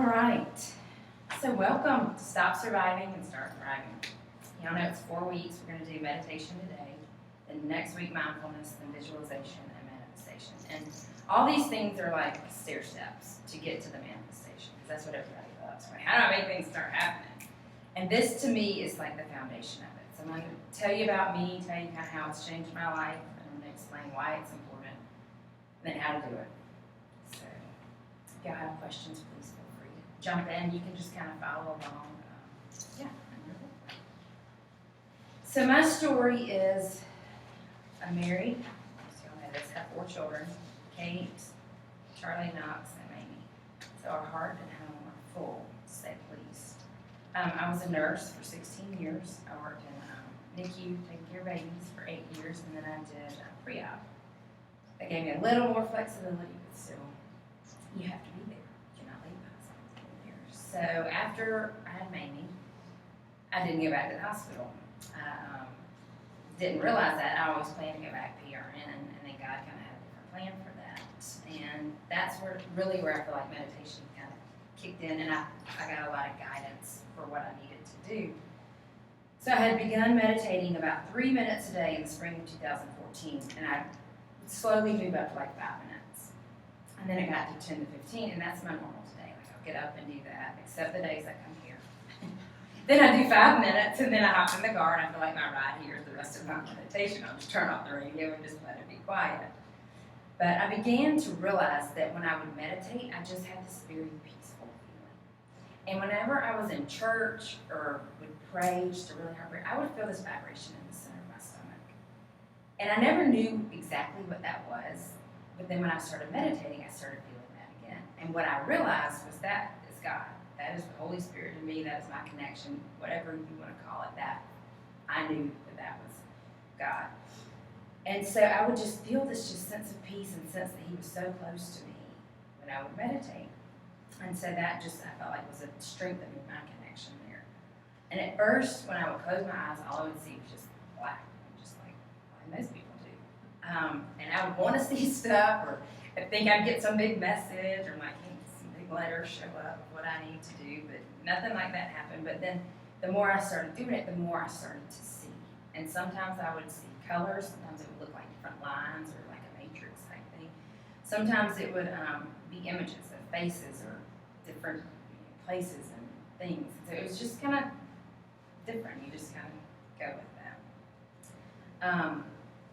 right. So welcome to Stop Surviving and Start Thriving. Y'all know it's 4 weeks. We're going to do meditation today. Then next week, mindfulness, then visualization and manifestation. And all these things are like stair steps to get to the manifestation, because that's what everybody loves, right? How do I make things start happening? And this, to me, is like the foundation of it. So I'm going to tell you about me, tell you kind of how it's changed my life, and I'm going to explain why it's important, and then how to do it. So if y'all have questions, please feel free to jump in. You can just kind of follow along. So my story is, I'm married, as y'all know this, have 4 children, Kate, Charlie, Knox, and Amy. So our heart and home are full, to say the least. I was a nurse for 16 years. I worked in NICU, taking care of babies for 8 years, and then I did pre-op. That gave me a little more flexibility, but still, you have to be there. You cannot leave the hospital there. So after I had Mamie, I didn't go back to the hospital. I didn't realize that. I always planned to go back PRN, and then God kind of had a different plan for that. And that's where I feel like meditation kind of kicked in, and I got a lot of guidance for what I needed to do. So I had begun meditating about 3 minutes a day in the spring of 2014, and I would slowly move up to like 5 minutes. And then it got to 10 to 15, and that's my normal today. Like I'll get up and do that, except the days I come here. Then I do 5 minutes, and then I hop in the car, and I feel like my ride here is the rest of my meditation. I'll just turn off the radio and just let it be quiet. But I began to realize that when I would meditate, I just had this very peaceful feeling. And whenever I was in church or would pray, just a really hard prayer, I would feel this vibration in the center of my stomach. And I never knew exactly what that was, but then when I started meditating, I started feeling that again. And what I realized was that is God. That is the Holy Spirit in me. That is my connection, whatever you want to call it. That I knew that was God. And so I would just feel this just sense of peace and sense that He was so close to me when I would meditate. And so that just, I felt like was a strengthening my connection there. And at first, when I would close my eyes, all I would see was just black, just like most people do. And I would want to see stuff, or I think I'd get some big message, or some big letters show up of what I need to do, but nothing like that happened. But then the more I started doing it, the more I started to see. And sometimes I would see colors, sometimes it would look like different lines or like a matrix type thing. Sometimes it would be images of faces or different places and things. So it was just kind of different. You just kind of go with that.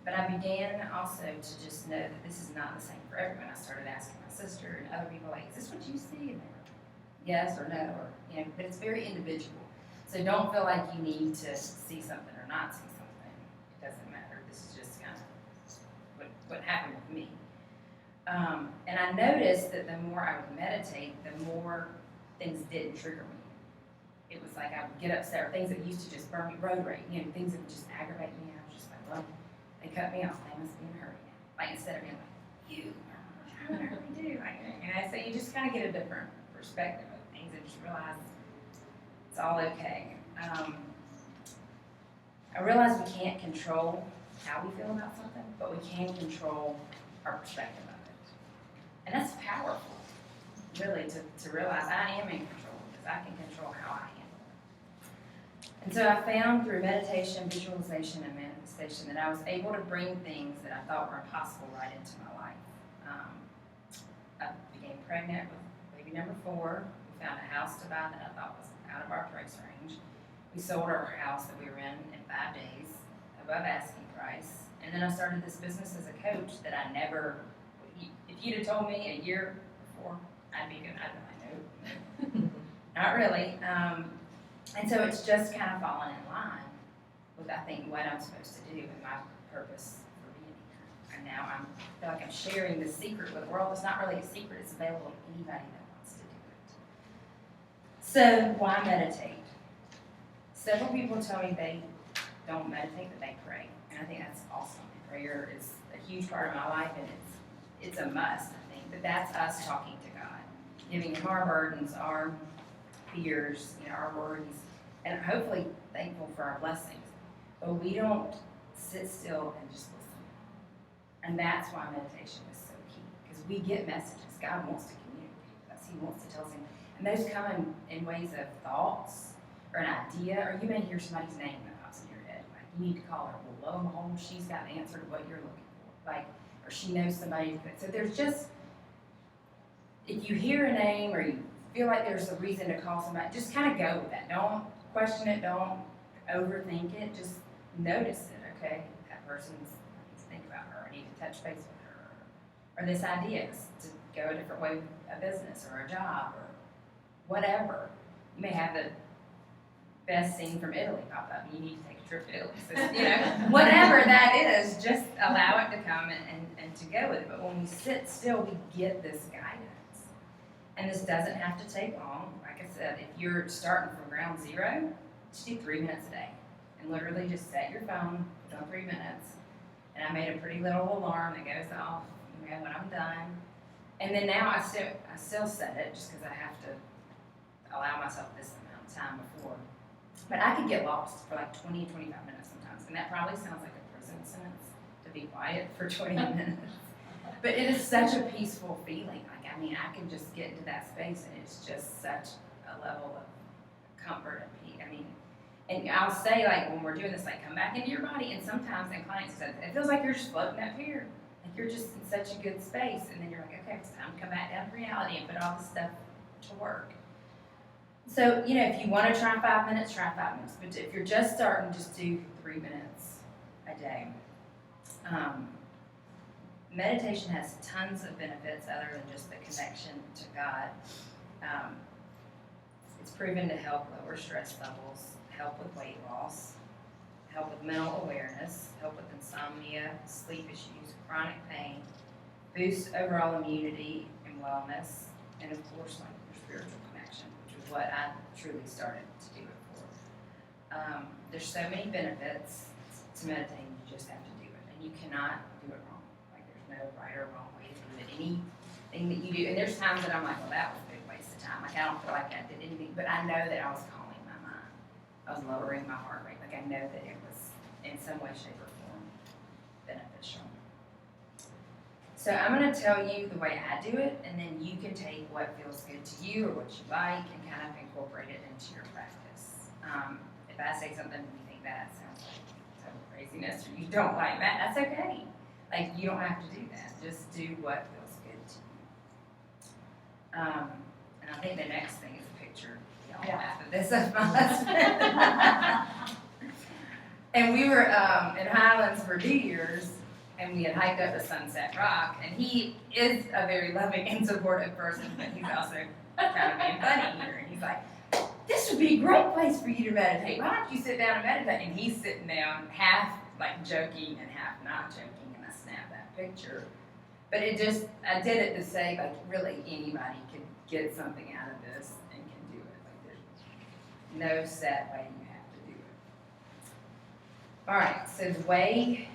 But I began also to just know that this is not the same for everyone. I started asking my sister and other people, like, is this what you see? And they were yes or no, or but it's very individual. So don't feel like you need to see something or not see something. It doesn't matter. This is just kind of what happened with me. And I noticed that the more I would meditate, the more things didn't trigger me. It was like I would get upset, or things that used to just burn me, road rage, things that would just aggravate me. I was just like, well, they cut me off. They must be in a hurry now. Like instead of being like, you, I'm in a hurry too. So you just kind of get a different perspective of things and just realize it's all okay. I realize we can't control how we feel about something, but we can control our perspective of it. And that's powerful, really, to realize I am in control, because I can control how I handle it. And so I found through meditation, visualization, and manifestation that I was able to bring things that I thought were impossible right into my life. I became pregnant with baby number 4. We found a house to buy that I thought was out of our price range. We sold our house that we were in 5 days, above asking price. And then I started this business as a coach that I never, if you'd have told me a year before, I'd be good. I'd be like, no, not really. And so it's just kind of fallen in line with, I think, what I'm supposed to do and my purpose for being here. And now I feel like I'm sharing this secret with the world. It's not really a secret. It's available to anybody that wants to do it. So why meditate? Several people tell me they don't meditate, but they pray. And I think that's awesome. Prayer is a huge part of my life, and it's a must, I think. But that's us talking to God, giving Him our burdens, our fears, our worries, and hopefully thankful for our blessings. But we don't sit still and just listen. And that's why meditation is so key, because we get messages. God wants to communicate with us. He wants to tell us things. And And those come in ways of thoughts or an idea, or you may hear somebody's name that pops in your head. Like, you need to call her. Well, lo and behold, she's got the answer to what you're looking for. Like, or she knows somebody. So there's just, if you hear a name or you feel like there's a reason to call somebody, just kind of go with that. Don't question it. Don't overthink it. Just notice it, okay? That person's, I need to think about her. I need to touch base with her. Or this idea is to go a different way with a business or a job or whatever. You may have the best scene from Italy pop up and you need to take a trip to Italy. So, whatever that is, just allow it to come and to go with it. But when we sit still, we get this guidance. And this doesn't have to take long. Like I said, if you're starting from ground zero, just do 3 minutes a day. And literally just set your phone, put on 3 minutes. And I made a pretty little alarm that goes off when I'm done. And then now I still set it just because I have to allow myself this amount of time before. But I could get lost for like 20, 25 minutes sometimes. And that probably sounds like a prison sentence to be quiet for 20 minutes. But it is such a peaceful feeling. Like, I mean, I can just get into that space and it's just such a level of comfort and peace. I mean, and I'll say, like, when we're doing this, like, come back into your body. And sometimes, and clients said, it feels like you're just floating up here. Like, you're just in such a good space. And then you're like, okay, it's time to come back down to reality and put all this stuff to work. So, if you want to try 5 minutes, try 5 minutes. But if you're just starting, just do 3 minutes a day. Meditation has tons of benefits other than just the connection to God. It's proven to help lower stress levels, help with weight loss, help with mental awareness, help with insomnia, sleep issues, chronic pain, boost overall immunity and wellness, and of course, like your spiritual connection, which is what I truly started to do it for. There's so many benefits to meditating, you just have to do it, and you cannot do it wrong. Like, there's no right or wrong way to do it. Anything that you do, and there's times that I'm like, well, that was a big waste of time. Like, I don't feel like I did anything, but I know that I was calming my mind. I was lowering my heart rate. Like, I know that it was in some way, shape, or form beneficial. So I'm going to tell you the way I do it, and then you can take what feels good to you or what you like and kind of incorporate it into your practice. If I say something and you think that sounds like total craziness or you don't like that, that's okay. Like, you don't have to do that. Just do what feels good to you. And I think the next thing is a picture, after this, of my husband. And we were in Highlands for New Year's, and we had hiked up to Sunset Rock, and he is a very loving and supportive person, but he's also kind of being funny here. And he's like, this would be a great place for you to meditate. Why don't you sit down and meditate? And he's sitting down, half like joking and half not joking, and I snapped that picture. But I did it to say, like, really anybody could get something out of this and can do it. Like, there's no set way you have to do it. All right, so the way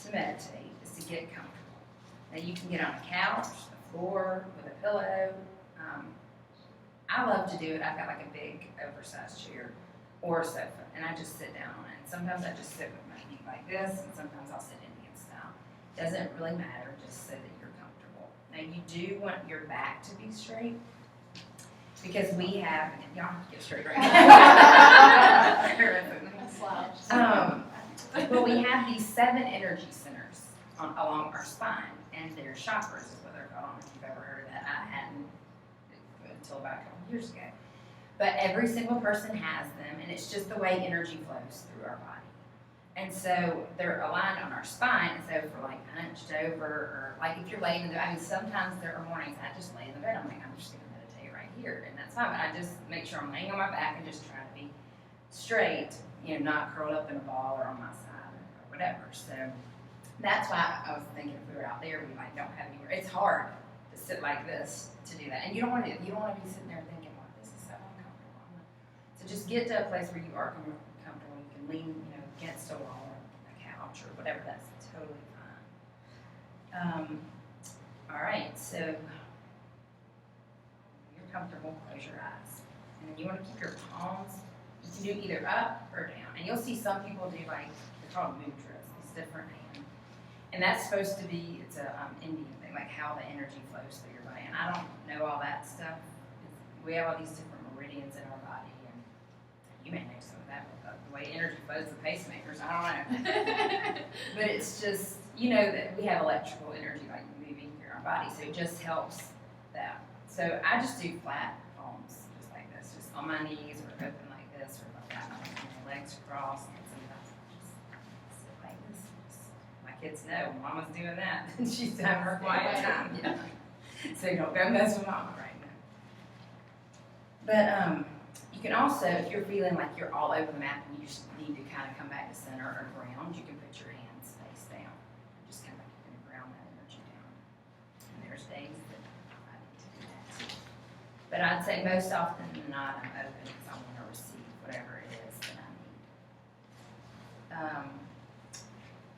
to meditate is to get comfortable. Now, you can get on a couch, the floor, with a pillow. I love to do it. I've got like a big oversized chair or a sofa, and I just sit down on it. And sometimes I just sit with my feet like this, and sometimes I'll sit Indian style. Doesn't really matter, just so that you're comfortable. Now, you do want your back to be straight, because we have, and y'all have to get straight right now. But we have these 7 energy centers along our spine, and they're chakras is what they're called. If you've ever heard of that, I hadn't until about a couple years ago. But every single person has them, and it's just the way energy flows through our body. And so they're aligned on our spine, and so if we're like hunched over, or like if you're laying in the bed, sometimes there are mornings I just lay in the bed, I'm like, I'm just going to meditate right here, and that's fine, but I just make sure I'm laying on my back and just try to be straight, not curled up in a ball or on my side or whatever. So that's why I was thinking if we were out there, we like don't have anywhere. It's hard to sit like this to do that, and you don't want to be sitting there thinking, "Well, this is so uncomfortable." So just get to a place where you are comfortable. You can lean, against a wall or a couch or whatever. That's totally fine. All right, so you're comfortable. Close your eyes, and then you want to keep your palms. You can do either up or down, and you'll see some people do like they're called mudras, these different hands, and that's supposed to be it's a Indian thing, like how the energy flows through your body. And I don't know all that stuff we have all these different meridians in our body, and you may know some of that with the way energy flows the pacemakers, I don't know. But it's just, you know, that we have electrical energy like moving through our body, so it just helps that. So I just do flat palms, just like this, just on my knees or open like this, or like that, my legs crossed, and sometimes I just sit like this. My kids know Mama's doing that, and she's having her quiet time. Yeah. So don't go mess with Mama right now. But you can also, if you're feeling like you're all over the map and you just need to kind of come back to center or ground, you can put your hands face down. Just kind of like you're going to ground that energy down. And there's days that I need to do that too. But I'd say most often than not, I'm open because I want to receive whatever it is that I need.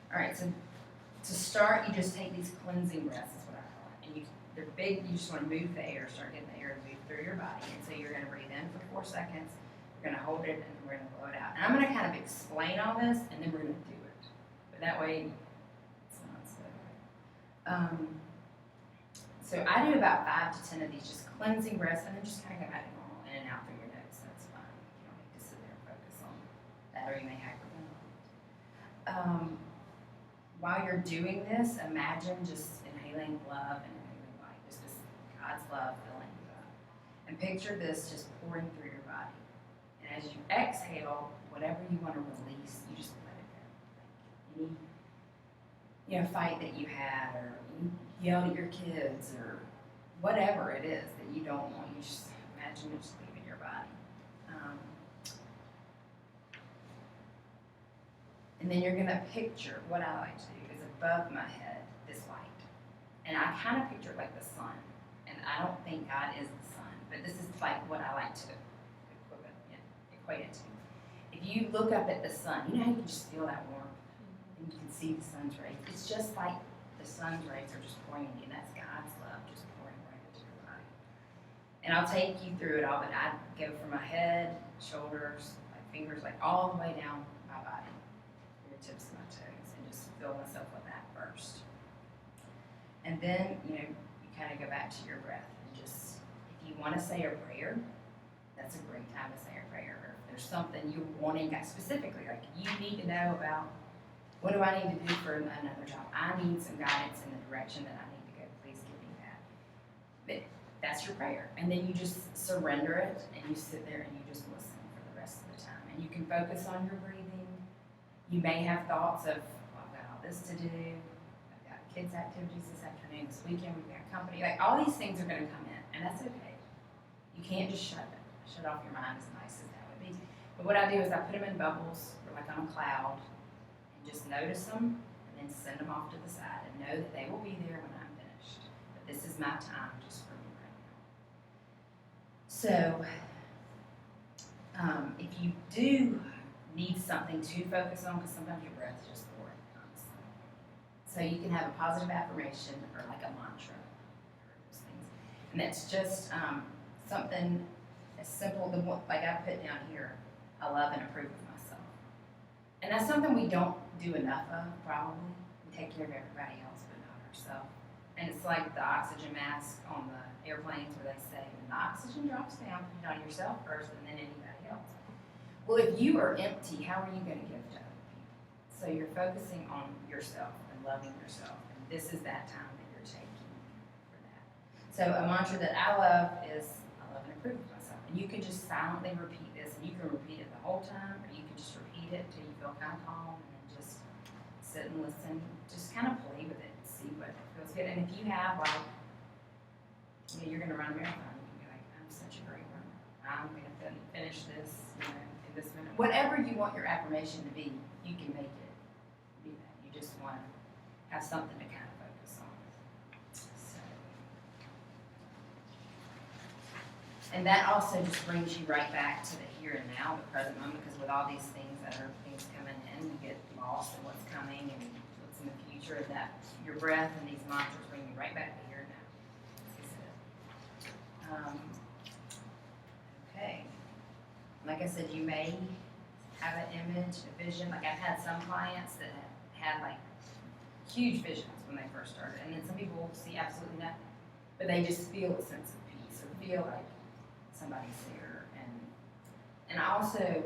All right, so to start, you just take these cleansing breaths, is what I call it. And they're big, you just want to move the air, start getting the air to move through your body. And so you're going to breathe in for 4 seconds, you're going to hold it, and we're going to blow it out. And I'm going to kind of explain all this, and then we're going to do it. But that way, it's not so. So I do about 5 to 10 of these just cleansing breaths, and then just kind of go back to normal, in and out through your nose. That's fine. You don't need to sit there and focus on that, or you may hyperventilate. While you're doing this, imagine just inhaling love and inhaling light, just this God's love filling you up. And picture this just pouring through your body. And as you exhale, whatever you want to release, you just let it go. Any fight that you had, or you yelled at your kids, or whatever it is that you don't want, you just imagine it just leaving your body. And then you're going to picture, what I like to do is above my head, this light. And I kind of picture it like the sun. And I don't think God is the sun, but this is like what I like to equate it to. If you look up at the sun, you know how you can just feel that warmth? And you can see the sun's rays. It's just like the sun's rays are just pouring in you, and that's God's love just pouring right into your body. And I'll take you through it all, but I go from my head, shoulders, my fingers, like all the way down my body. Tips of my toes, and just fill myself with that first. And then, you kind of go back to your breath, and just, if you want to say a prayer, that's a great time to say a prayer. Or if there's something you're wanting specifically, like you need to know about, what do I need to do for another job? I need some guidance in the direction that I need to go. Please give me that. But that's your prayer. And then you just surrender it, and you sit there and you just listen for the rest of the time. And you can focus on your breathing. You may have thoughts of, I've got all this to do, I've got kids' activities this afternoon, this weekend, we've got company. Like, all these things are going to come in, and that's okay. You can't just shut off your mind, as nice as that would be. But what I do is I put them in bubbles, or like on a cloud, and just notice them, and then send them off to the side, and know that they will be there when I'm finished. But this is my time just for me right now. So, if you do need something to focus on, because sometimes your breath is just boring, honestly. So you can have a positive affirmation or like a mantra, or those things. And that's just something as simple, like I put down here, I love and approve of myself. And that's something we don't do enough of, probably. We take care of everybody else, but not ourselves. And it's like the oxygen mask on the airplanes where they say, when the oxygen drops down, put it on yourself first and then anybody else. Well, if you are empty, how are you going to give to other people? So you're focusing on yourself and loving yourself, and this is that time that you're taking for that. So a mantra that I love is, I love and approve of myself. And you can just silently repeat this, and you can repeat it the whole time, or you can just repeat it until you feel kind of calm, and then just sit and listen. Just kind of play with it and see what feels good. And if you have, like, you're going to run a marathon, you can be like, I'm such a great runner. I'm going to finish this, this minute. Whatever you want your affirmation to be, you can make it be that. You just want to have something to kind of focus on. So, and that also just brings you right back to the here and now, the present moment, because with all these things that are things coming in, you get lost in what's coming and what's in the future, and that your breath and these mantras bring you right back to here and now. Okay. Like I said, you may have an image, a vision. Like I've had some clients that had like huge visions when they first started, and then some people see absolutely nothing, but they just feel a sense of peace or feel like somebody's there. And I also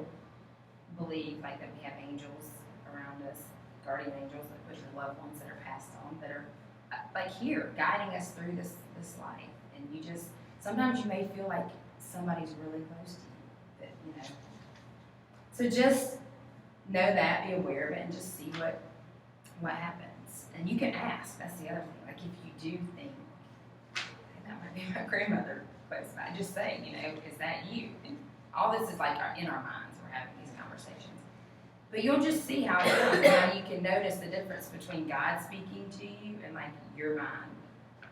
believe like that we have angels around us, guardian angels, which are loved ones that are passed on, that are like here, guiding us through this life. And you just, sometimes you may feel like somebody's really close to you, that, you know. So just know that, be aware of it, and just see what happens. And you can ask, that's the other thing. Like if you do think, hey, that might be my grandmother close by, just say, you know, is that you? And all this is like in our minds, we're having these conversations. But you'll just see how it goes, how you can notice the difference between God speaking to you and like your mind,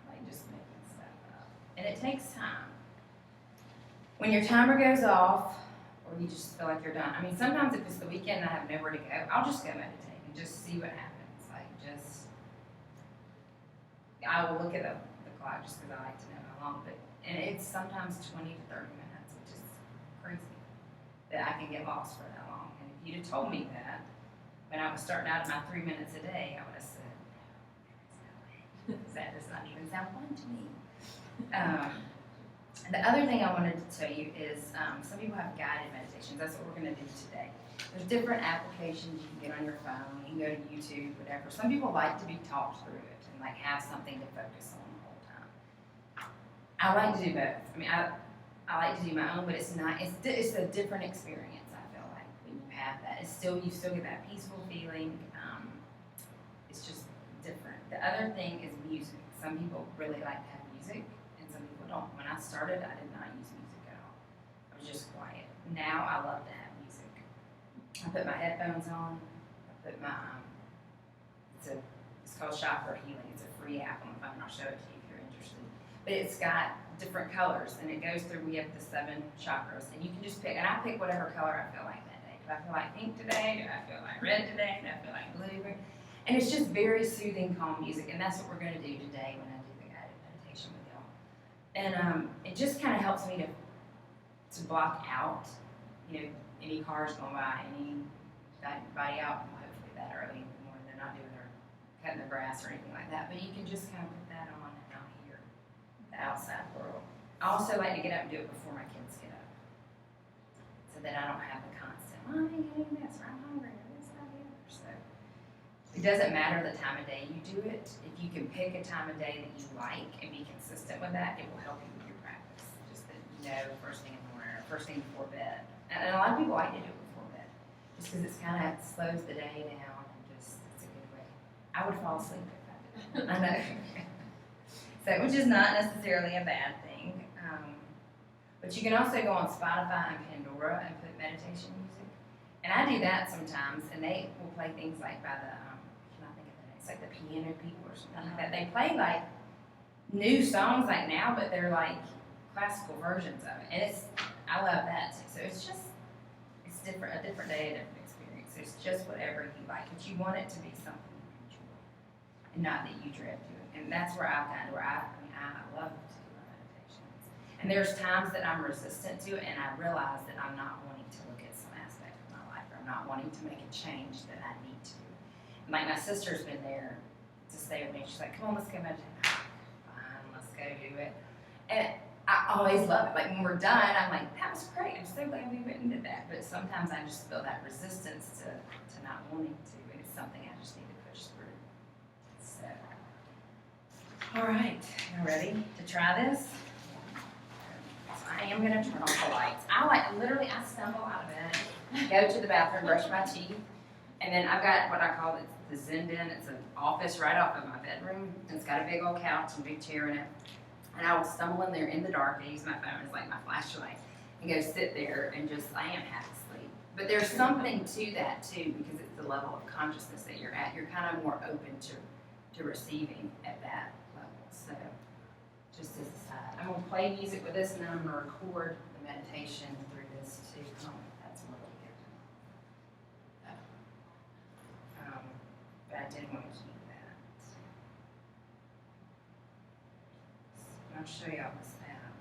like just making stuff up. And it takes time. When your timer goes off, or you just feel like you're done. I mean, sometimes if it's the weekend and I have nowhere to go, I'll just go meditate and just see what happens. Like I will look at the clock just because I like to know how long, and it's sometimes 20 to 30 minutes, which is crazy that I can get lost for that long. And if you'd have told me that when I was starting out at my 3 minutes a day, I would have said, no, that does not even sound fun to me. The other thing I wanted to tell you is some people have guided meditations. That's what we're going to do today. There's different applications you can get on your phone. You can go to YouTube, whatever. Some people like to be talked through it and like have something to focus on the whole time. I like to do both. I mean, I like to do my own, but it's not. It's a different experience. I feel like when you have that, you still get that peaceful feeling. It's just different. The other thing is music. Some people really like to have music. Some people don't. When I started, I did not use music at all. I was just quiet. Now I love to have music. I put my headphones on. I put my it's called Chakra Healing. It's a free app on the phone. I'll show it to you if you're interested. But it's got different colors, and it goes through. We have the 7 chakras, and you can just pick. And I pick whatever color I feel like that day. Do I feel like pink today? Do I feel like red today? Do I feel like blue? And it's just very soothing, calm music, and that's what we're going to do today when I do the guided meditation with y'all. And it just kind of helps me to block out, you know, any cars going by, anybody out, hopefully that early in the morning. They're not doing cutting the grass or anything like that. But you can just kind of put that on out here, the outside world. I also like to get up and do it before my kids get up, so that I don't have the constant, Mommy, getting this, or I'm hungry, or this, or the other. So it doesn't matter the time of day you do it. If you can pick a time of day that you like and be consistent with that, it will help you with your practice. Just that you know first thing in the morning or first thing before bed. And a lot of people like to do it before bed, just because it's kind of slows the day down and just it's a good way. I would fall asleep if I did. I know. So, which is not necessarily a bad thing. But you can also go on Spotify and Pandora and put meditation music. And I do that sometimes, and they will play things like by the, I cannot think of the name, it's like the Piano People or something like that. They play like new songs like now, but they're like classical versions of it. And I love that too. So it's different, a different day, a different experience. It's just whatever you like, but you want it to be something you enjoy and not that you dread doing. And that's where I love to do my meditations. And there's times that I'm resistant to it, and I realize that I'm not wanting to look at some aspect of my life, or I'm not wanting to make a change that I need to. And like my sister's been there to stay with me. She's like, come on, let's go meditate. Fine, let's go do it. And I always love it. Like when we're done, I'm like, that was great. I'm so glad we went and did that. But sometimes I just feel that resistance to not wanting to, and it's something I just need to push through. So, all right, you ready to try this? So I am going to turn off the lights. I stumble out of bed, go to the bathroom, brush my teeth, and then I've got what I call the Zen Den. It's an office right off of my bedroom. And it's got a big old couch and a big chair in it. And I will stumble in there in the dark and use my phone as like my flashlight and go sit there and just, I am half asleep. But there's something to that too, because it's the level of consciousness that you're at. You're kind of more open to receiving at that level. So just as a side, I'm going to play music with this, and then I'm going to record the meditation through this too. That's more like it. But I did want to keep that. I'll show y'all this app.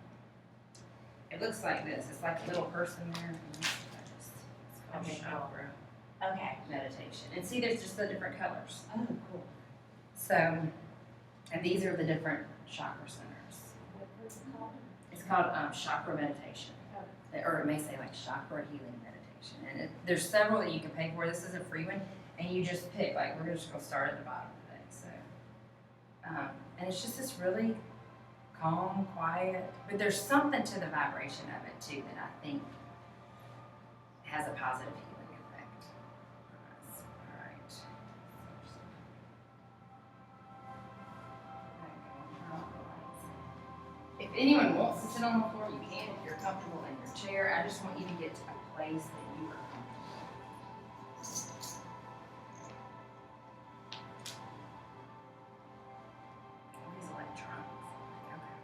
It looks like this. It's like a little person there. It's called Chakra Meditation. And see, there's just the different colors. Oh, cool. So, and these are the different chakra centers. What's it called? It's called chakra meditation, or it may say like chakra healing meditation. And there's several that you can pay for. This is a free one, and you just pick. Like we're just gonna start at the bottom today. So, and it's just this really calm, quiet, but there's something to the vibration of it too that I think has a positive healing effect on us. All right. If anyone wants to sit on the floor, you can. If you're comfortable in your chair, I just want you to get to a place that you are comfortable. All these electrons. Okay.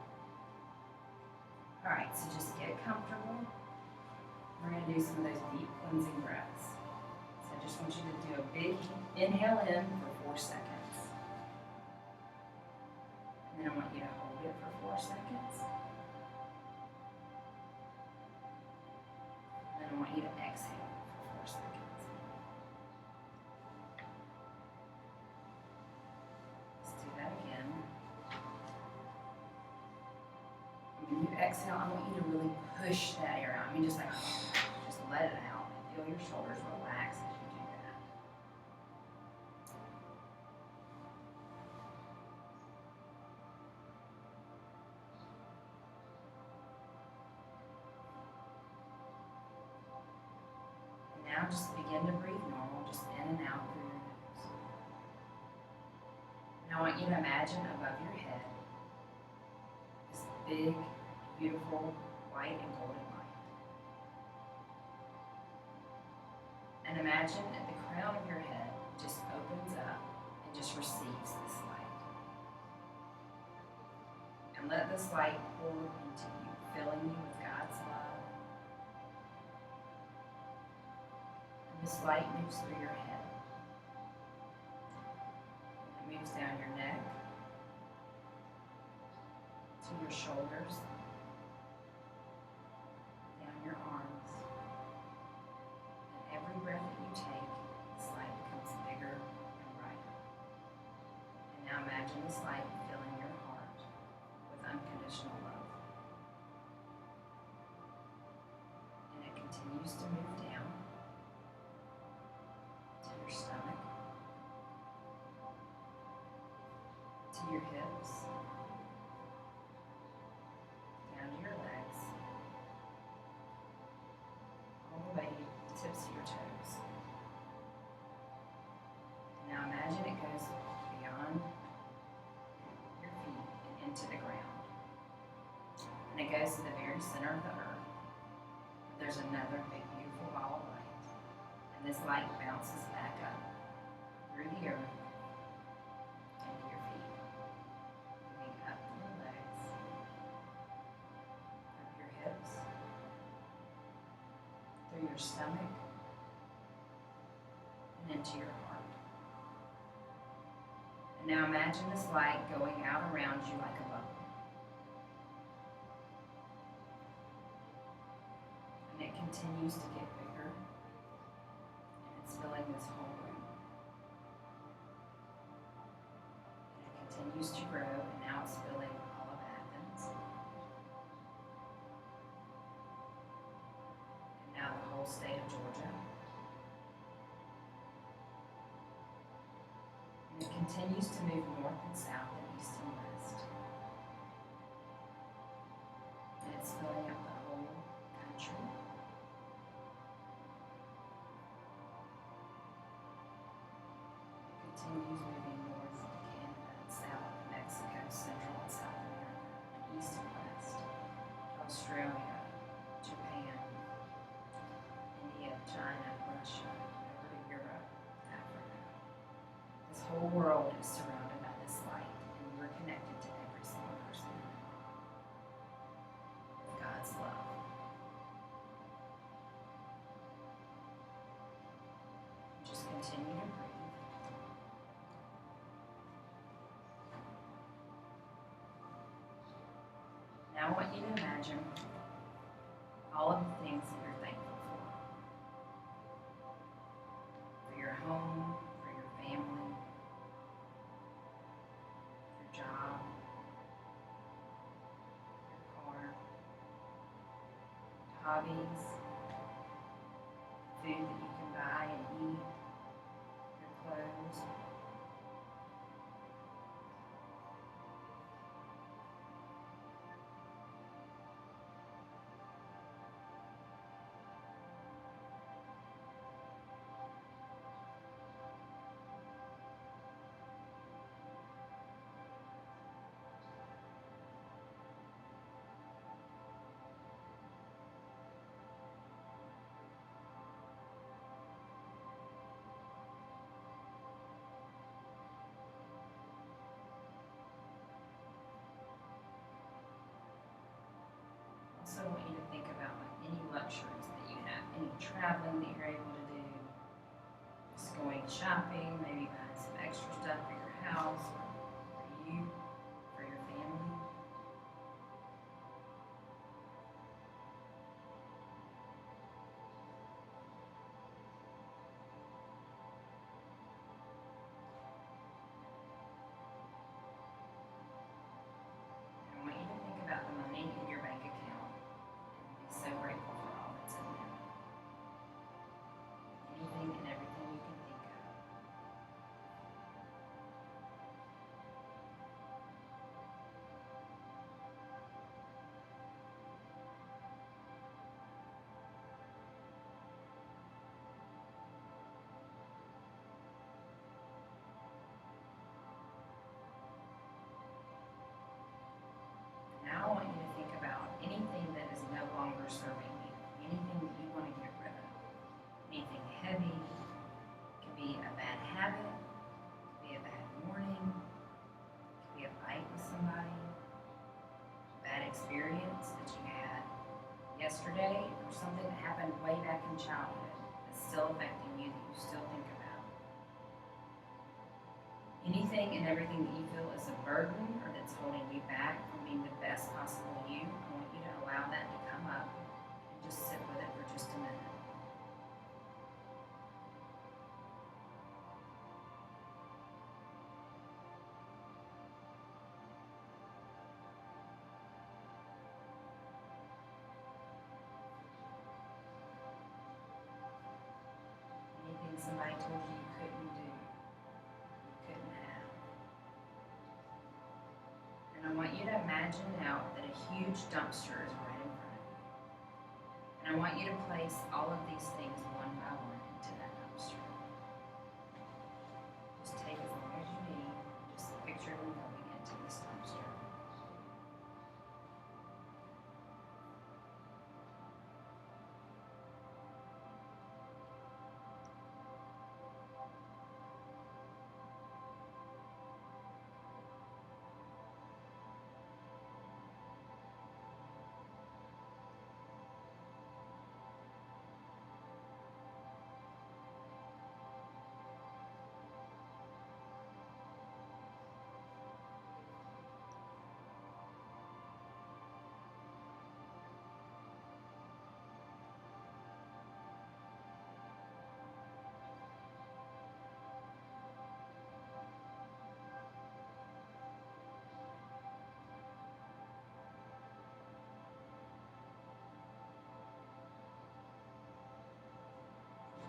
All right, so just get comfortable. We're going to do some of those deep cleansing breaths. So I just want you to do a big inhale in for 4 seconds. And then I want you to hold it for 4 seconds. And then I want you to exhale for 4 seconds. Let's do that again. When you exhale, I want you to really push that air out. I mean, just like, just let it out. Feel your shoulders relax as you do that. And now just begin to breathe normal, just in and out through your nose. Now I want you to imagine above your head this big, beautiful white and golden light. And imagine at the crown of your head just opens up and just receives this light. And let this light pour into you, filling you with God's love. And this light moves through your head. And it moves down your neck, to your shoulders, down your arms. And every breath that you take, this light becomes bigger and brighter. And now imagine this light filling your heart with unconditional love. And it continues to move down to your stomach, to your hips, down to your legs, all the way to the tips of your toes. Now imagine it goes beyond your feet and into the ground. And it goes to the very center of the earth. There's another big, beautiful ball of light. And this light bounces back up through the earth into your feet. Moving up your legs, up your hips, through your stomach, and into your heart. And now imagine this light going out around you like a bubble. And it continues to get bigger, and it's filling this whole room. And it continues to grow, and now it's filling all of Athens. And now the whole state of Georgia. And it continues to move north and south and east and west. And it's filling up the whole country. It continues moving north to Canada and south, Mexico, Central and South America, and east and west, Australia, Japan, India, China, Russia, over to Europe, Africa. This whole world is surrounded by this light, and we're connected to every single person with God's love. Just continue to breathe. Now I want you to imagine all of the things that you're thankful for your home, for your family, your job, your car, hobbies, food that you can buy and eat, your clothes. Also, I want you to think about like any luxuries that you have, any traveling that you're able to do, just going shopping, maybe buying some extra stuff for your house, or for you, for your family. And I want you to think about the money in your bank account and be so grateful for all that's in there. Anything and everything you can think of. Now I want you to think about anything that is no longer serving you, anything that you want to get rid of, anything heavy. It could be a bad habit, it could be a bad morning, it could be a fight with somebody, a bad experience that you had yesterday, or something that happened way back in childhood that's still affecting you that you still think about. Anything and everything that you feel is a burden or that's holding you back from being the best possible you, I want you to allow that to come up and just sit with it for just a minute. Anything somebody told you you couldn't do, you couldn't have. And I want you to imagine now that a huge dumpster is right in front of you. And I want you to place all of these things one by one into that dumpster. Just take as long as you need. Just picture them going into this dumpster.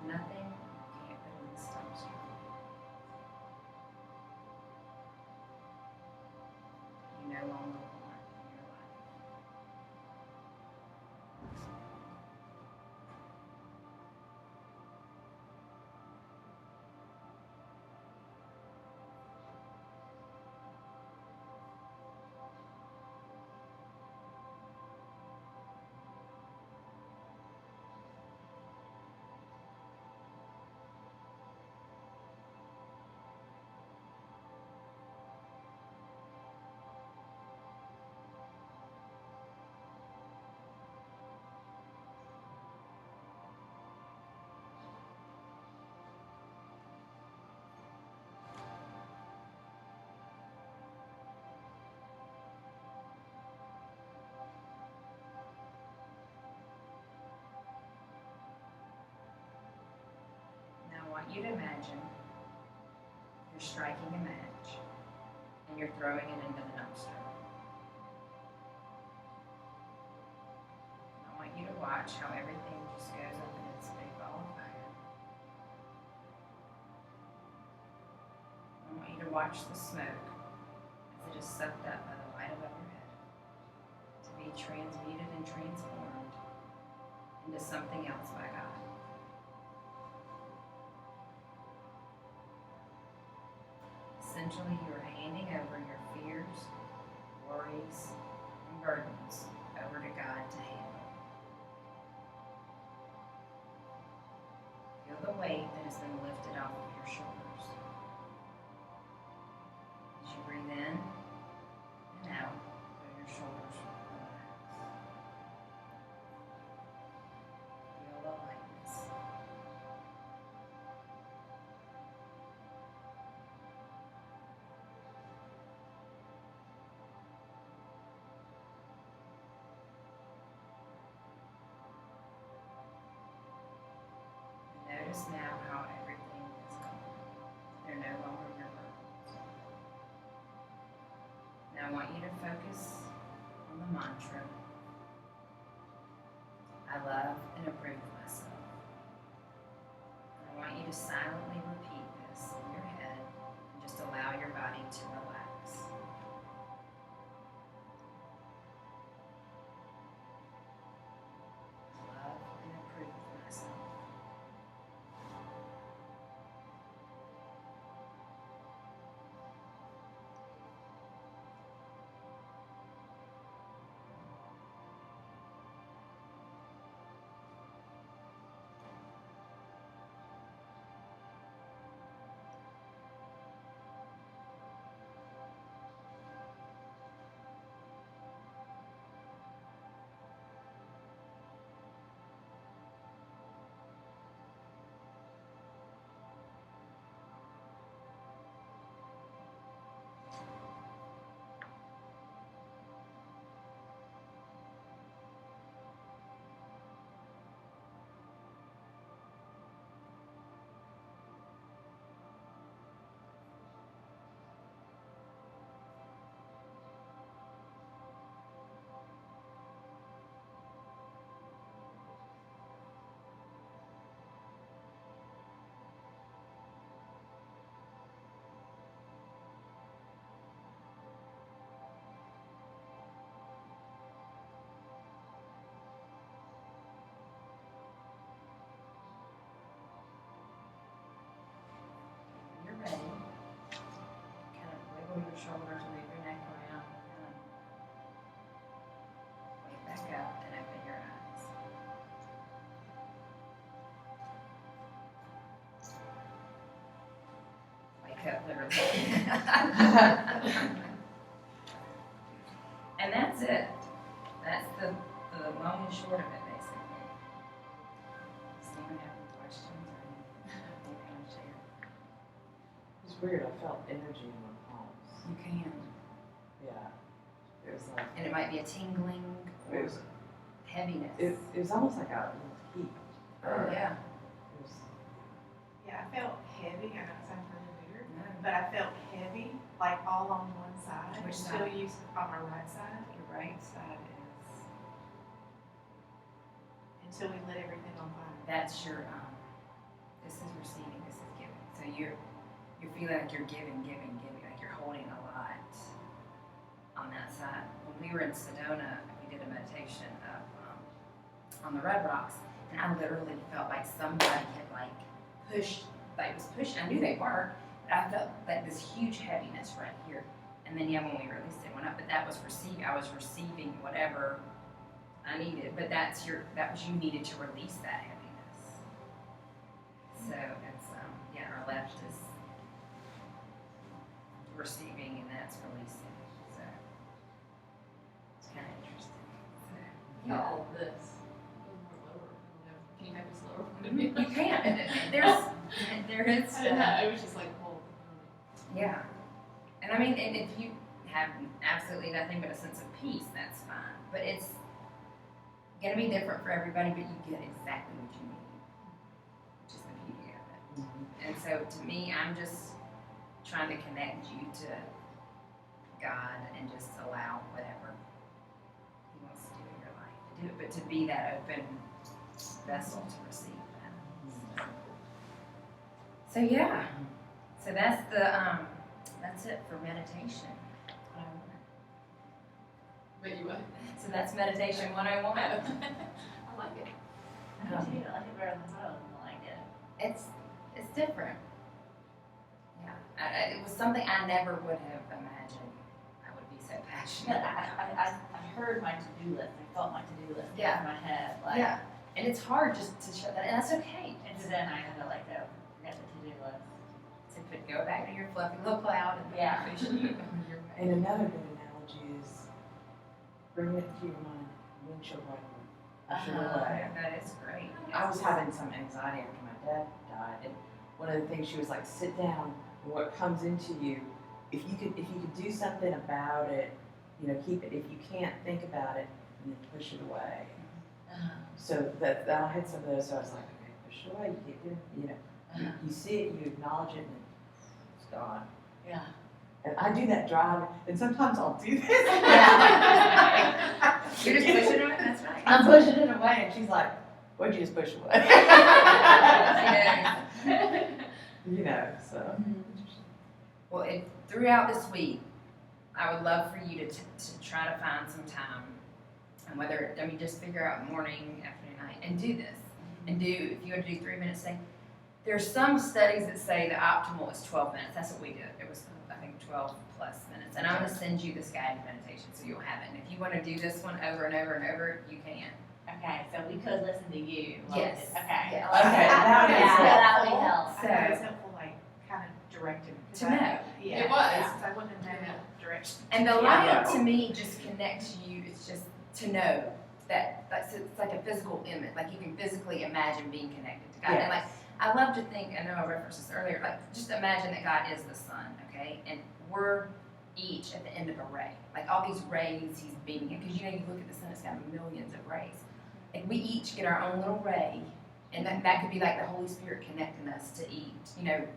Nothing you can't put in this dumpster. You no longer want in your life. Now I want you to imagine you're striking a match and you're throwing it into the dumpster. I want you to watch watch how everything just goes up in its big ball of fire. I want you to watch the smoke as it is sucked up by the light above your head to be transmuted and transformed into something else by God. Essentially, you are handing over your fears, worries, and burdens over to God to handle. Feel the weight that has been lifted off of your shoulders. As you breathe in and out, feel your shoulders relax. Feel the lightness. Notice now how everything is gone. They're no longer your burdens. Now I want you to focus on the mantra, I love and approve of myself. And I want you to silently repeat this in your head and just allow your body to relax. I love and approve of myself. When you're ready, kind of wiggle your shoulders, move your neck around, kind of wake back up and open your eyes. Wake up, literally. And that's it. That's the long and short of it, basically. Does anyone have any questions or anything you want to share? It's weird, I felt energy in my palms. You can. Yeah. It was like, And it might be a tingling it or was, heaviness. it was almost like a heat. Oh, yeah. It was, Yeah, I felt heavy. I know it sounds really weird, No. but I felt heavy, like all on one side. Which Until side? you on my right side. Your right side is, Until we lit everything on fire. that's your, this is receiving, this is giving. So you're feeling like you're giving, like you're holding a lot on that side. When we were in Sedona, we did a meditation up on the Red Rocks, and I literally felt like somebody had like pushed, like was pushing. I knew they weren't, but I felt like this huge heaviness right here. And then yeah, when we released it, it went up. But that was receiving. I was receiving whatever I needed. But that was you needed to release that heaviness. So it's yeah, our left is receiving and that's releasing. So it's kind of interesting. So, yeah. All of this. Can you have this lower? You can. There is. I didn't know. It was just like, oh. Yeah. And I mean, and if you have absolutely nothing but a sense of peace, that's fine. But it's gonna be different for everybody, but you get exactly what you need, which is the beauty of it. And so to me, I'm just trying to connect you to God and just allow whatever He wants to do in your life to do it, but to be that open vessel to receive that. So yeah, so that's it for meditation. But you what? So that's meditation 101. I like it. I do too. I like it better than I liked it. It's different. Yeah, it was something I never would have imagined I would be so passionate But about. I heard my to-do list. I felt my to-do list Yeah. in my head. Like, Yeah, and it's hard just to shut that, and that's okay. And so then I had to like go forget the to-do list. To go back to your fluffy little cloud and Yeah. push you on your way. And another good analogy is bring it to your mind, windshield wiper. Push it away. That is great. I was having some anxiety after my dad died, and one of the things she was like, sit down, and what comes into you, if you could do something about it, keep it. If you can't think about it, and then push it away. So that I had some of those. So I was like, okay, push it away. You can't do it. You see it, you acknowledge it, and it's gone. Yeah. And I do that drive, and sometimes I'll do this. You're just pushing it. That's right. I'm pushing it away, and she's like, "What'd you just push away?" So. Well, throughout this week, I would love for you to try to find some time, and just figure out morning, afternoon, night, and do this. And if you want to do 3 minutes a day, there's some studies that say the optimal is 12 minutes. That's what we did. It was, I think, 12 plus minutes. And I'm going to send you this guided meditation so you'll have it. And if you want to do this one over and over and over, you can. Okay, so we could listen to you. Yes. Okay. Yeah. Okay, that would be Yeah, cool. that would be helpful. I thought it was helpful, like, kind of directing. To know. Yeah. It was. Because I wouldn't have known direction. And the Yeah. light to me just connects you. It's just to know that's it's like a physical image. Like you can physically imagine being connected to God. And like I love to think, I know I referenced this earlier, like just imagine that God is the sun, okay? And we're each at the end of a ray. Like all these rays he's beaming, because you look at the sun, it's got millions of rays. Like we each get our own little ray, and that could be like the Holy Spirit connecting us to each.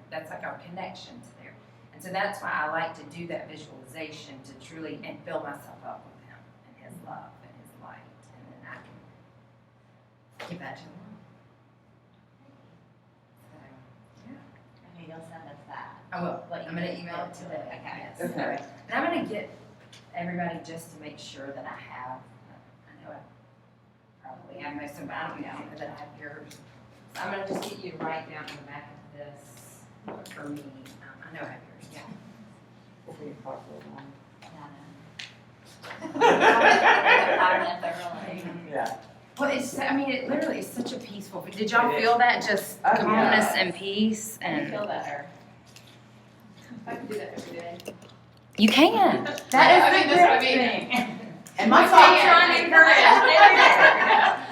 That's like our connection to there. And so that's why I like to do that visualization to truly and fill myself up with him and his love and his light. And then I can give that to the world. So, yeah. Okay, you'll send us that. I will. What you I'm going to did email it today. Okay. Yes. Okay. And I'm going to get everybody just to make sure that I have, I know I probably have most of them, but I don't know that I have yours. So I'm going to just get you to write down in the back of this for me. I know I have yours. Yeah. We'll be apart for a while. Yeah. Well, it literally is such a peaceful. Did y'all It is. feel that? Just Oh, calmness yeah. and peace I and. feel better. I can do that every day. You can. I That mean, is the that's what I great mean. thing. And my I'm thoughts trying to encourage.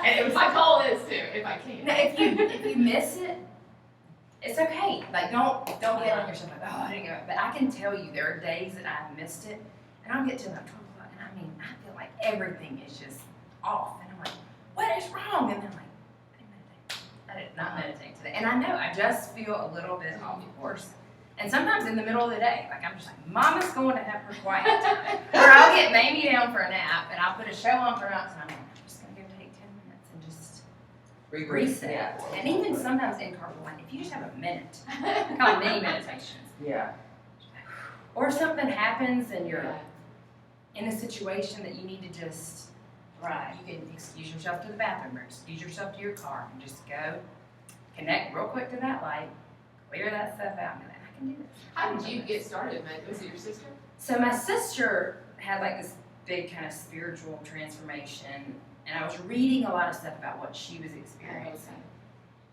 And it was my goal is to, if I can. Now, if you miss it, it's okay. Like don't get on yourself like, oh, I didn't go. But I can tell you there are days that I've missed it, and I'll get to like 12 o'clock, and I feel like everything is just off, and I'm like, what is wrong? And then I'm like, I did not meditate today, and I know I just feel a little bit off course. And sometimes in the middle of the day, like I'm just like, Mama's going to have her quiet time, or I'll get Mamie down for a nap, and I'll put a show on for an hour, and I'm like, I'm just gonna go take 10 minutes and just reset. Yeah. And even sometimes in carpool line, if you just have a minute, I call it mini meditations. Yeah. Or something happens and you're in a situation that you need to just, Right. you can excuse yourself to the bathroom or excuse yourself to your car and just go connect real quick to that light, clear that stuff out, and be like, I can do this. How did you get started, man? Was it your sister? So my sister had like this big kind of spiritual transformation, and I was reading a lot of stuff about what she was experiencing.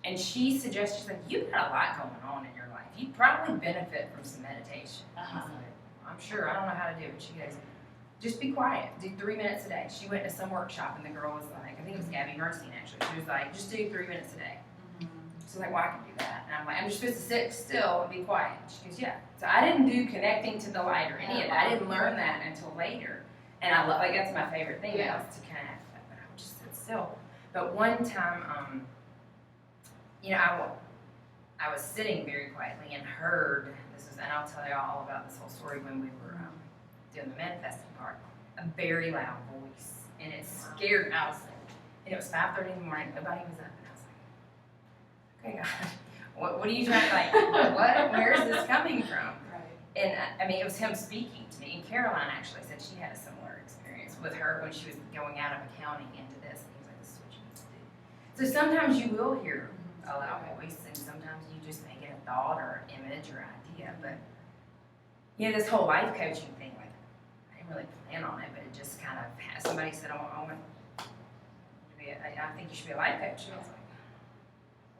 And she suggested, she's like, you've got a lot going on in your life. You'd probably benefit from some meditation. I was like, I'm sure, I don't know how to do it. She goes, just be quiet, do 3 minutes a day. She went to some workshop and the girl was like, I think it was Gabby Bernstein actually. She was like, just do 3 minutes a day. She's like, well, I can do that. And I'm like, I'm just supposed to sit still and be quiet. She goes, yeah. So I didn't do connecting to the light or any of that. I didn't learn that until later. And I love, like, that's my favorite thing now is to connect. But I would just sit still. But one time, I was sitting very quietly and heard, and I'll tell you all about this whole story when we were doing the manifesting part, a very loud voice. And it scared me. And it was 5:30 in the morning, nobody was up. And I was okay, God, what are you trying, like, where is this coming from? Right. And I mean, it was him speaking to me. And Caroline actually said she had a similar experience with her when she was going out of accounting into this. And he was like, this is what you need to do. So sometimes you will hear a loud voice, and sometimes you just may get a thought or image or idea. But, you know, this whole life coaching thing, like, I didn't really plan on it, but it just kind of, somebody said, I think you should be a life coach. And I was like,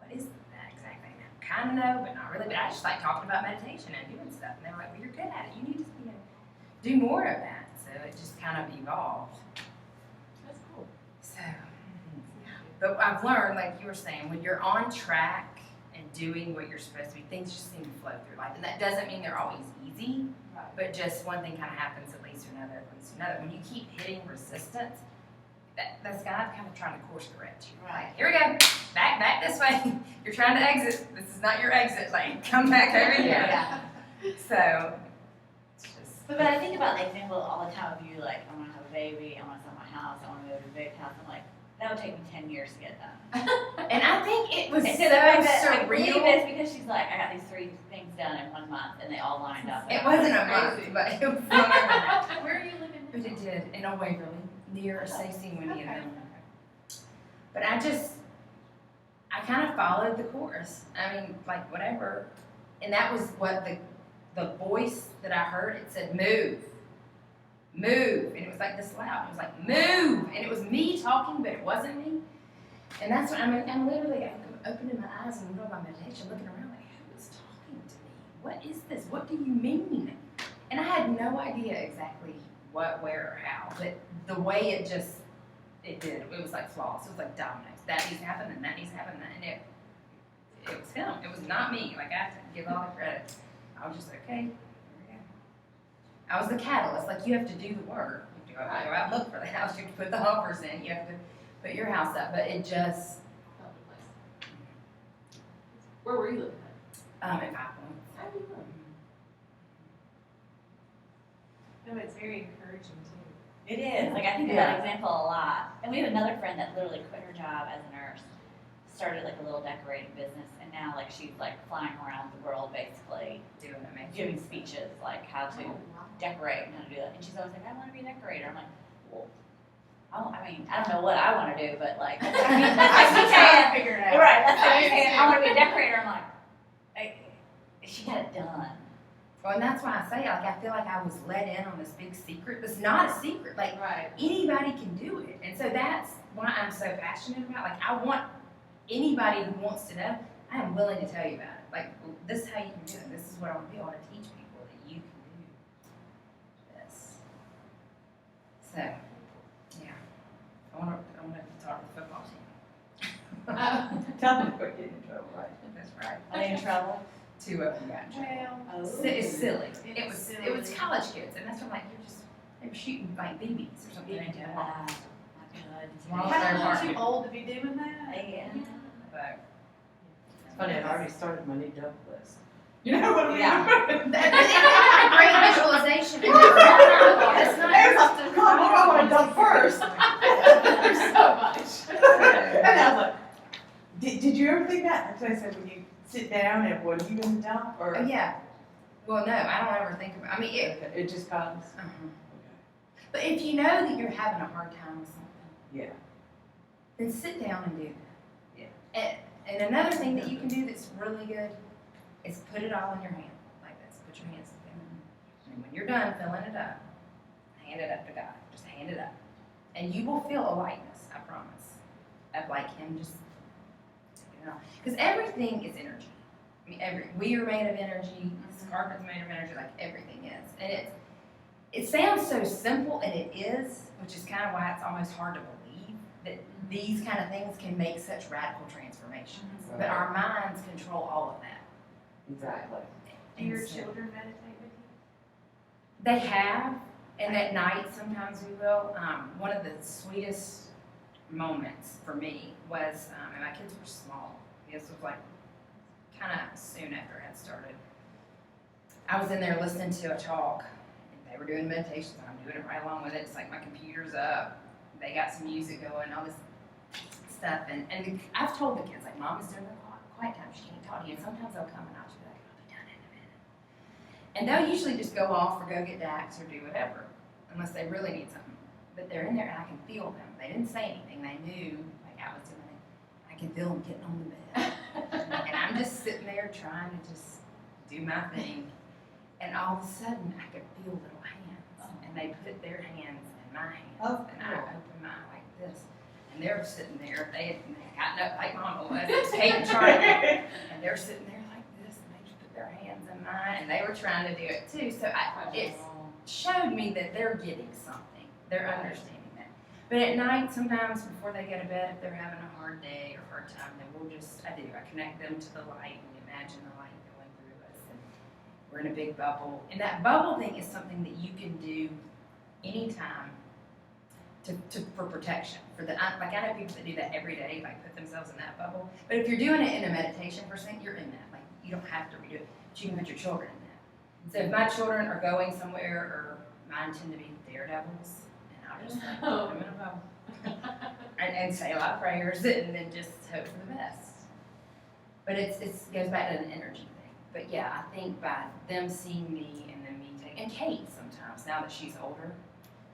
what is that exactly? And I kind of know, but not really. But I just like talking about meditation and doing stuff. And they were like, well, you're good at it. You need to, you know, do more of that. So it just kind of evolved. That's cool. So, but I've learned, like you were saying, when you're on track and doing what you're supposed to be, things just seem to flow through life. And that doesn't mean they're always easy, Right. but just one thing kind of happens, that leads to another, that leads to another. When you keep hitting resistance, that's God kind of trying to course correct you. Like, here we go, back this way. You're trying to exit. This is not your exit lane. Come back over here. Yeah. So, it's just, But I think about the example all the time of you, like, I want to have a baby, I want to sell my house, I want to go to a big house. I'm like, that would take me 10 years to get done. and I think it was And so so the fact that I believe surreal. it's because she's like, I got these 3 things done in 1 month, and they all lined up. It wasn't a month, Crazy. but it was longer than that. Where are you living now? But it did, in Old Waverly, near Stacey and Winnie and Okay. them. But I kind of followed the course. I mean, like, whatever. And that was what the voice that I heard, it said, move. Move. And it was like this loud. It was like, move. And it was me talking, but it wasn't me. And that's what I'm literally, I'm opening my eyes in the middle of my meditation, looking around like, who is talking to me? What is this? What do you mean? And I had no idea exactly what, where, or how, but the way it did. It was like flawless. It was like dominoes. That needs to happen, and that needs to happen, and it was him. It was not me. Like, I have to give all the credit. I was just like, okay, here we go. I was the catalyst. Like, you have to do the work. You have to go out and look for the house. You have to put the offers in. You have to put your house up. But it just, Felt the place. Where were you living at? at 5 points. How do you live? No, it's very encouraging too. It is. Like, I think of that example a lot. And we have another friend that literally quit her job as a nurse, started like a little decorating business, and now like she's like flying around the world basically Doing amazing. giving speeches like how to decorate and how to do that. And she's always like, I want to be a decorator. I'm like, well, I mean, I don't know what I want to do, but like, that's what she's saying. Figure it out. Right, that's what she's saying. I want to be a decorator. I'm like, she got it done. Well, and that's why I say, like, I feel like I was let in on this big secret. It's not a secret. Like, Right. anybody can do it. And so that's why I'm so passionate about it. Like, I want anybody who wants to know, I am willing to tell you about it. Like, this is how you can do it. This is what I want to do. I want to teach people that you can do this. So, yeah. I want to talk to the football team. Tell them we're getting in trouble, right? That's right. Are they in trouble? 2 of them got in trouble. Well, It's silly. It's It was silly. college kids, and that's what I'm like, they were shooting like BBs or something. They did. Wow. Well, How they're long hard. too old to be doing that? Yeah. But It's funny, I've already started my new double list. You know what I mean? Yeah. that's a great visualization. That's not It was like, God, what do I want to dump first? There's so much. And I was like, did you ever think that? That's why I said, when you sit down and what are you gonna dump, or? Oh, yeah. Well, no, I don't ever think about. I mean, It just comes. But if you know that you're having a hard time with something, Yeah. then sit down and do that. Yeah. And another thing that you can do that's really good is put it all in your hand, like this. Put your hands together, and when you're done filling it up, hand it up to God. Just hand it up, and you will feel a lightness. I promise. Of like Him just taking it off, because everything is energy. I mean, we are made of energy. This carpet's made of energy. Like everything is, and it sounds so simple, and it is, which is kind of why it's almost hard to believe that these kind of things can make such radical transformations. Right. But our minds control all of that. Exactly. Do your And so- children meditate with you? They have, and at night sometimes we will. One of the sweetest moments for me was, and my kids were small. This was like kind of soon after I had started. I was in there listening to a talk, and they were doing meditation. So I'm doing it right along with it. It's like my computer's up. They got some music going, all this stuff, and I've told the kids, like, Mama's doing the quiet time, she can't talk to you, and sometimes they'll come and I'll just be like, I'll be done in a minute. And they'll usually just go off or go get Dax or do whatever, unless they really need something. But they're in there and I can feel them. They didn't say anything, they knew, like I was doing it. I can feel them getting on the bed. And I'm just sitting there trying to just do my thing. And all of a sudden, I could feel little hands. And they put their hands in my hands. Oh, And I opened mine like this. And they're sitting there, they had gotten up like Mama was, it was Kate and Charlie. And they're sitting there like this, and they just put their hands in mine, and they were trying to do it too. So it showed me that they're getting something. They're understanding that. But at night, sometimes before they go to bed, if they're having a hard day or hard time, then I connect them to the light, and we imagine the light going through us. And we're in a big bubble. And that bubble thing is something that you can do anytime for protection. Like I know people that do that every day, like put themselves in that bubble. But if you're doing it in a meditation percent, you're in that. Like you don't have to redo it, but you can put your children in that. So if my children are going somewhere, or mine tend to be daredevils, and I'll just like, put them in a bubble. And say a lot of prayers and then just hope for the best. But it goes back to an energy thing. But yeah, I think by them seeing me and then me taking, and Kate sometimes, now that she's older,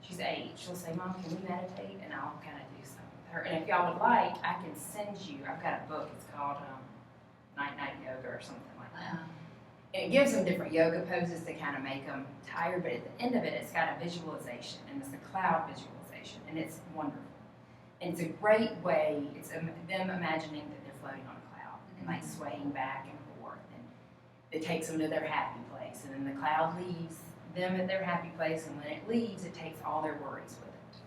she's 8, she'll say, Mom, can we meditate? And I'll kind of do something with her. And if y'all would like, I can send you, I've got a book, it's called Night Night Yoga or something like that. And it gives them different yoga poses to kind of make them tired, but at the end of it, it's got a visualization, and it's a cloud visualization, and it's wonderful. And it's a great way, it's them imagining that they're floating on a cloud, and like swaying back and forth, and it takes them to their happy place, and then the cloud leaves them at their happy place, and when it leaves, it takes all their worries with it.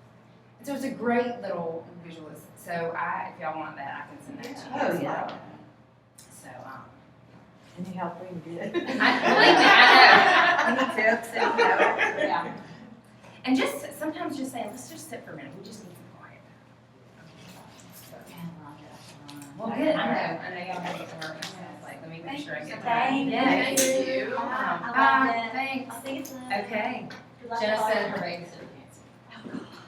And so it's a great little visualization. So if y'all want that, I can send that to you as well. So, Any help we can get? believe me, I know. Any tips? Yeah. And just sometimes just saying, let's just sit for a minute. We just need some quiet. Well, good. I know y'all have to get to work. Like, let me make sure I get Thank Yeah, you. thank you. I love it. Thanks. I'll see you soon. Okay. Good luck Jenna with said all her your- babysitter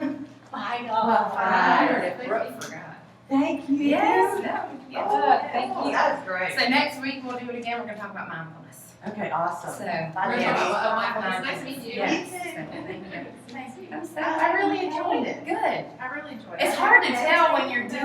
canceled. I know. I heard it. Brooke forgot. Thank you. Yes. No. Yes. Thank you. That's great. So next week we'll do it again. We're gonna talk about mindfulness. Okay, awesome. So. Bye, yeah. Mindfulness. Nice to meet you. Yes. Me too. Thank you. Thank you. I'm so- I really enjoyed it. Good. I really enjoyed it. It's hard to tell when you're doing